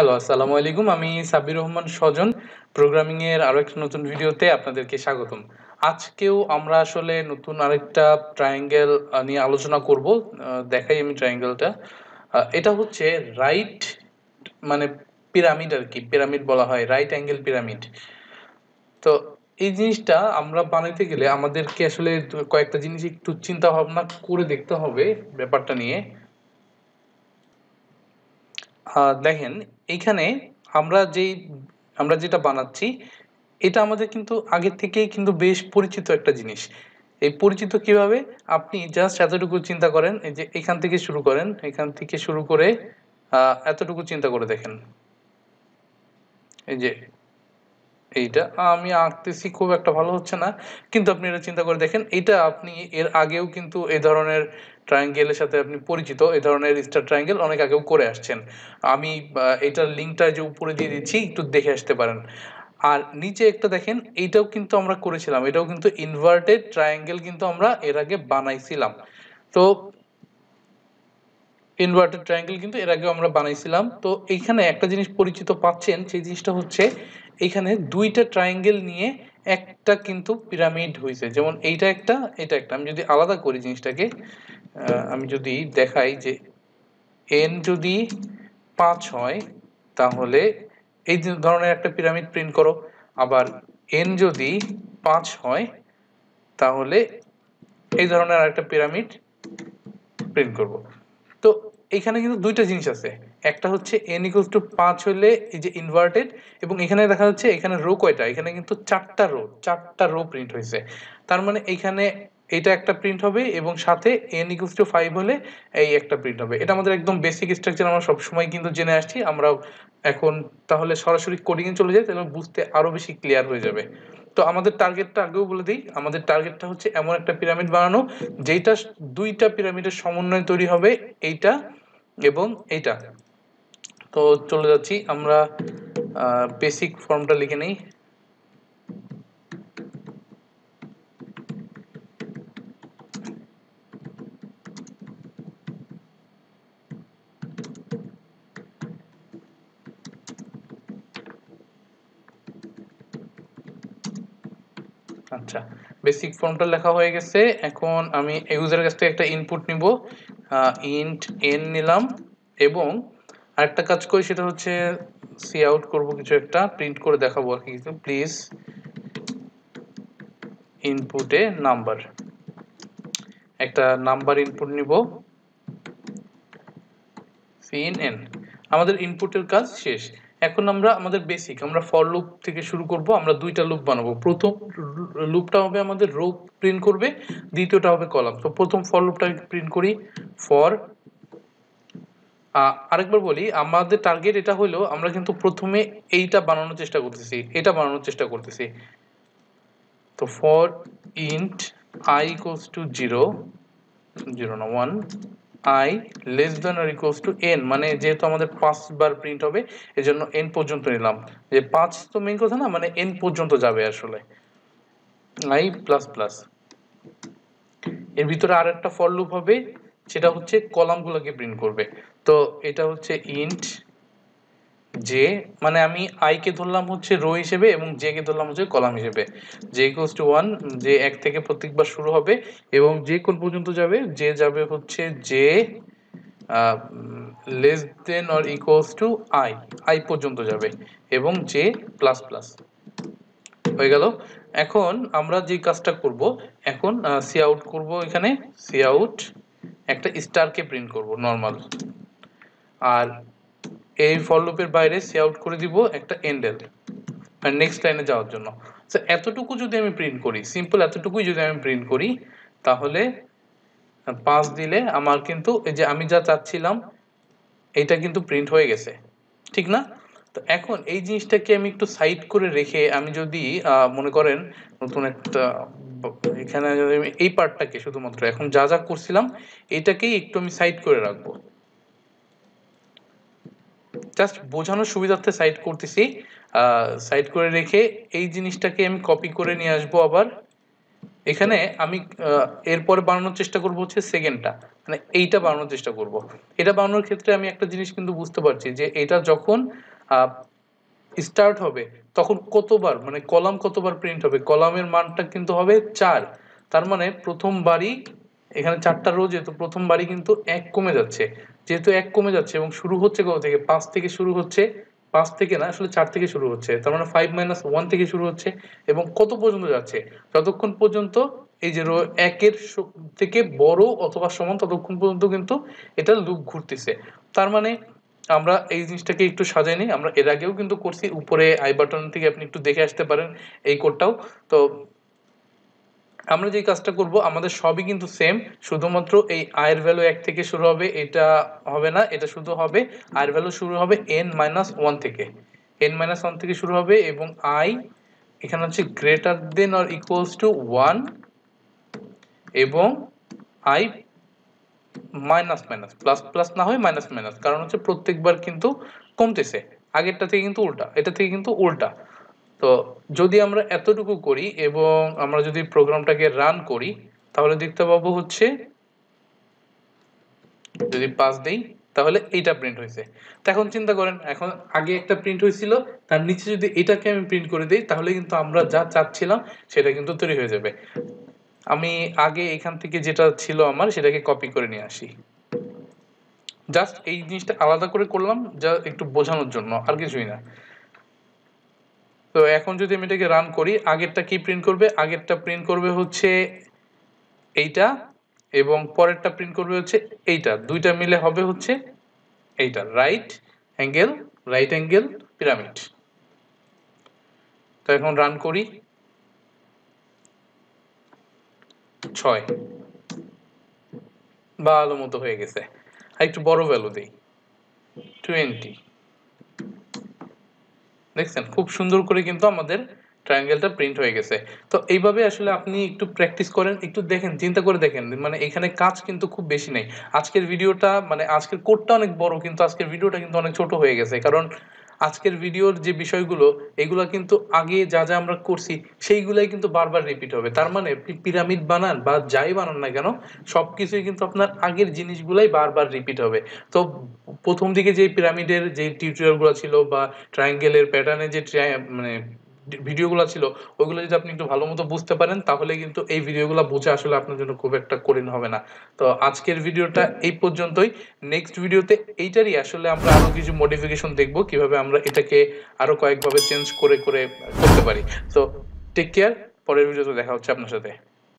Hello, আসসালামু আলাইকুম। আমি সাব্বির রহমান সজন। প্রোগ্রামিং এর আরো একটা নতুন ভিডিওতে আপনাদেরকে স্বাগতম। আজকেও আমরা আসলে নতুন আরেকটা ট্রায়াঙ্গেল নিয়ে আলোচনা করব। দেখাই আমি ট্রায়াঙ্গেলটা। এটা হচ্ছে রাইট মানে পিরামিড আরকি। পিরামিড বলা হয়, রাইট অ্যাঙ্গেল পিরামিড। তো এই জিনিসটা আমরা বানাইতে গেলে আমাদেরকে আসলে কয়েকটা জিনিস একটু চিন্তা ভাবনা করে দেখতে হবে ব্যাপারটা নিয়ে। দেখেন এইখানে আমরা যেটা বানাচ্ছি এটা আমাদের কিন্তু আগের থেকেই কিন্তু বেশ পরিচিত একটা জিনিস। এই পরিচিত কিভাবে? আপনি জাস্ট এতটুকু চিন্তা করেন, এই যে এখান থেকে শুরু করেন, এখান থেকে শুরু করে এতটুকু চিন্তা করে দেখেন। এই যে এইটা আমি আঁকতেছি, খুব একটা ভালো হচ্ছে না, কিন্তু আপনি এটা চিন্তা করে দেখেন। এটা আপনি এর আগেও কিন্তু এই ধরনের ট্রায়াঙ্গেলের সাথে আপনি পরিচিত, এই ধরনের স্টার ট্রায়াঙ্গেল অনেক আগেও করে আসছেন। আমি এটার লিঙ্কটা যে উপরে দিয়ে দিচ্ছি, একটু দেখে আসতে পারেন। আর নিচে একটা দেখেন, এইটাও কিন্তু আমরা করেছিলাম, এটাও কিন্তু ইনভার্টেড ট্রায়াঙ্গেল কিন্তু আমরা এর আগে বানাইছিলাম। তো ইনভার্টেড ট্রায়াঙ্গেল কিন্তু এর আগে আমরা বানাইছিলাম। তো এইখানে একটা জিনিস পরিচিত পাচ্ছেন, সেই জিনিসটা হচ্ছে এখানে দুইটা ট্রায়াঙ্গেল নিয়ে একটা কিন্তু পিরামিড হয়েছে। যেমন এইটা একটা, এটা একটা। আমি যদি আলাদা করি জিনিসটাকে, আমি যদি দেখাই যে n যদি 5 হয় তাহলে এই ধরনের একটা পিরামিড প্রিন্ট করো। আবার n যদি 5 হয় তাহলে এই ধরনের আরেকটা পিরামিড প্রিন্ট করব। তো এখানে কিন্তু দুইটা জিনিস আছে। একটা হচ্ছে n = 5 হলে এই যে ইনভার্টেড, এবং এখানে দেখা যাচ্ছে এখানে রো কয়টা, এখানে কিন্তু চারটা রো প্রিন্ট হয়েছে। তার মানে এখানে এটা একটা প্রিন্ট হবে এবং সাথে n = 5 হলে এই একটা প্রিন্ট হবে। এটা আমাদের একদম বেসিক স্ট্রাকচার, আমরা সবসময় কিন্তু জেনে আসছি। আমরা এখন তাহলে সরাসরি কোডিং এ চলে যাই, তাহলে বুঝতে আরো বেশি ক্লিয়ার হয়ে যাবে। তো আমাদের টার্গেটটা আগেও বলে দিই, আমাদের টার্গেটটা হচ্ছে এমন একটা পিরামিড বানানো যেটা দুইটা পিরামিডের সমন্বয়ে তৈরি হবে, এইটা এবং এইটা। তো চলে যাচ্ছি আমরা, বেসিক ফর্মটা লিখে নেই। আচ্ছা, বেসিক ফর্মটা লেখা হয়ে গেছে। এখন আমি ইউজারের কাছ থেকে একটা ইনপুট নিব, ইন্ট n নিলাম, এবং আরেকটা কাজ করি, সেটা হচ্ছে সি আউট করব, কিছু একটা প্রিন্ট করে দেখাবো আর কি। প্লিজ ইনপুটে নাম্বার, একটা নাম্বার ইনপুট নিব, cnn। আমাদের ইনপুটের কাজ শেষ। এখন আমরা আমাদের বেসিক, আমরা ফর লুপ থেকে শুরু করব। আমরা দুইটা লুপ বানাবো। প্রথম লুপটা হবে আমাদের রো প্রিন্ট করবে, দ্বিতীয়টা হবে কলাম। তো প্রথম ফর লুপটা প্রিন্ট করি, ফর, আরেকবার বলি, আমাদের টার্গেট এটা হলো, আমরা কিন্তু প্রথমে এইটা বানানোর চেষ্টা করতেছি, এটা বানানোর চেষ্টা করতেছি। তো ফর ইন্ট I = 0, 0 না 1, I <= n, মানে যেহেতু আমাদের 5 বার প্রিন্ট হবে এজন্য n পর্যন্ত নিলাম। যে 5 তো মেইন কথা না, মানে n পর্যন্ত যাবে আসলে। I++। এর ভিতরে আরেকটা ফর লুপ হবে, সেটা হচ্ছে কলামগুলোকে প্রিন্ট করবে। তো এটা হচ্ছে ইন্ট জে, মানে আমি i কে ধরলাম হচ্ছে রো হিসেবে এবং j কে ধরলাম হচ্ছে কলাম হিসেবে। j = 1, যে 1 থেকে প্রত্যেকবার শুরু হবে, এবং j কোন পর্যন্ত যাবে, j যাবে হচ্ছে j <= i পর্যন্ত যাবে, এবং j++। হয়ে গেল। এখন আমরা যে কাজটা করব, এখন সি আউট করব, এখানে সি আউট একটা স্টারকে প্রিন্ট করব নরমাল, আর এই ফর লুপের বাইরে সি আউট করে দিব একটা এন্ডেল, আর নেক্সট লাইনে যাওয়ার জন্য। সো এতটুকু যদি আমি প্রিন্ট করি, সিম্পল এতটুকুই যদি আমি প্রিন্ট করি, তাহলে 5 দিলে আমার কিন্তু এই যে আমি যা চাচ্ছিলাম এটা কিন্তু প্রিন্ট হয়ে গেছে, ঠিক না? তো এখন এই জিনিসটাকে আমি একটু সাইড করে রেখে, আমি যদি মনে করেন নতুন একটা, এখানে আমি এই পার্টটাকে শুধুমাত্র এখন যা যা করছিলাম এটাকেই একটু আমি সাইড করে রাখবো, জাস্ট বোঝানোর সুবিধার্থে সাইড করতেছি। সাইড করে রেখে এই জিনিসটাকে আমি কপি করে নিয়ে আসবো আবার এখানে। আমি এরপরে বানানোর চেষ্টা করব হচ্ছে সেকেন্ডটা, মানে এইটা বানানোর চেষ্টা করব। এটা বানানোর ক্ষেত্রে আমি একটা জিনিস কিন্তু বুঝতে পারছি, যে এটা যখন স্টার্ট হবে তখন কতবার মানে কলাম কতবার প্রিন্ট হবে, কলামের মানটা কিন্তু হবে 4। তার মানে প্রথমবারই এখানে 4টা রো, যেহেতু প্রথমবারই কিন্তু 1 কমে যাচ্ছে, যেহেতু 1 কমে যাচ্ছে এবং শুরু হচ্ছে কত থেকে, 5 থেকে শুরু হচ্ছে, 5 থেকে না আসলে 4 থেকে শুরু হচ্ছে, তার মানে 5 - 1 থেকে শুরু হচ্ছে এবং কত পর্যন্ত যাচ্ছে, যতক্ষণ পর্যন্ত এই যে রো 1 এর থেকে বড় অথবা সমান ততক্ষণ পর্যন্ত কিন্তু এটা লুপ ঘুরতেছে। তার মানে আমরা এই জিনিসটাকে একটু সাজাই নিই, আমরা এর আগেও কিন্তু করছি, উপরে আই বাটন থেকে আপনি একটু দেখে আসতে পারেন এই কোডটাও। তো আমরা যে কাজটা করব আমাদের সবই কিন্তু সেম, শুধুমাত্র এই আয়ের ভ্যালু 1 থেকে শুরু হবে, এটা হবে না, এটা শুধু হবে আয়ের ভ্যালু শুরু হবে n-1 থেকে, n-1 থেকে শুরু হবে এবং আই এখানে হচ্ছে greater than or equals to 1 এবং I minus minus plus plus না হয় মাইনাস মাইনাস, কারণ হচ্ছে প্রত্যেকবার কিন্তু কমতেছে, আগেরটা থেকে কিন্তু উল্টা, এটা থেকে কিন্তু উল্টা। তো যদি আমরা এতটুকু করি এবং আমরা যদি প্রোগ্রামটাকে রান করি তাহলে দেখতে পাবো হচ্ছে, যদি পাস দেই তাহলে এইটা প্রিন্ট হয়েছে। তো এখন চিন্তা করেন, এখন আগে একটা প্রিন্ট হয়েছিল, তার নিচে যদি এটাকে আমি প্রিন্ট করে দেই তাহলে কিন্তু আমরা যা চাচ্ছিলাম সেটা কিন্তু তৈরি হয়ে যাবে। আমি আগে এখান থেকে যেটা ছিল আমার সেটাকে কপি করে নিয়ে আসি, জাস্ট এই জিনিসটা আলাদা করে করলাম যা একটু বোঝানোর জন্য, আর কিছুই না। তো এখন যদি আমি এটাকে রান করি, আগেরটা কি প্রিন্ট করবে, আগেরটা প্রিন্ট করবে হচ্ছে এইটা এবং পরেরটা প্রিন্ট করবে হচ্ছে এইটা, দুইটা মিলে হবে হচ্ছে এইটা, রাইট অ্যাঙ্গেল পিরামিড। তো এখন রান করি, 6 ভালো মতো হয়ে গেছে। আর একটু বড় ভ্যালু দেই, 20। দেখছেন খুব সুন্দর করে কিন্তু আমাদের ট্রায়াঙ্গেলটা প্রিন্ট হয়ে গেছে। তো এইভাবে আসলে আপনি একটু প্র্যাকটিস করেন, একটু দেখেন, চিন্তা করে দেখেন, মানে এখানে কাজ কিন্তু খুব বেশি নাই। আজকের ভিডিওটা মানে আজকের কোডটা অনেক বড়, কিন্তু আজকের ভিডিওটা কিন্তু অনেক ছোট হয়ে গেছে, কারণ আজকের ভিডিওর যে বিষয়গুলো এগুলো কিন্তু আগে যা যা আমরা করছি সেইগুলাই কিন্তু বারবার রিপিট হবে। তার মানে পিরামিড বানান বা যাই বানান না কেন সবকিছুই কিন্তু আপনার আগের জিনিসগুলাই বারবার রিপিট হবে। তো প্রথম দিকে যে পিরামিডের যে টিউটোরিয়ালগুলো ছিল বা ট্রায়াঙ্গেলের প্যাটার্নে যে মানে ভিডিওগুলো ছিল ওইগুলো যদি আপনি একটু ভালো মতো বুঝতে পারেন তাহলে কিন্তু এই ভিডিওগুলো বোঝা আসলে আপনার জন্য খুব একটা কঠিন হবে না। তো আজকের ভিডিওটা এই পর্যন্তই। নেক্সট ভিডিওতে এইটারই আসলে আমরা আরো কিছু মডিফিকেশন দেখব, কিভাবে আমরা এটাকে আরো কয়েকভাবে চেঞ্জ করে করে করতে পারি। তো টেক কেয়ার, পরের ভিডিওতে দেখা হচ্ছে আপনার সাথে।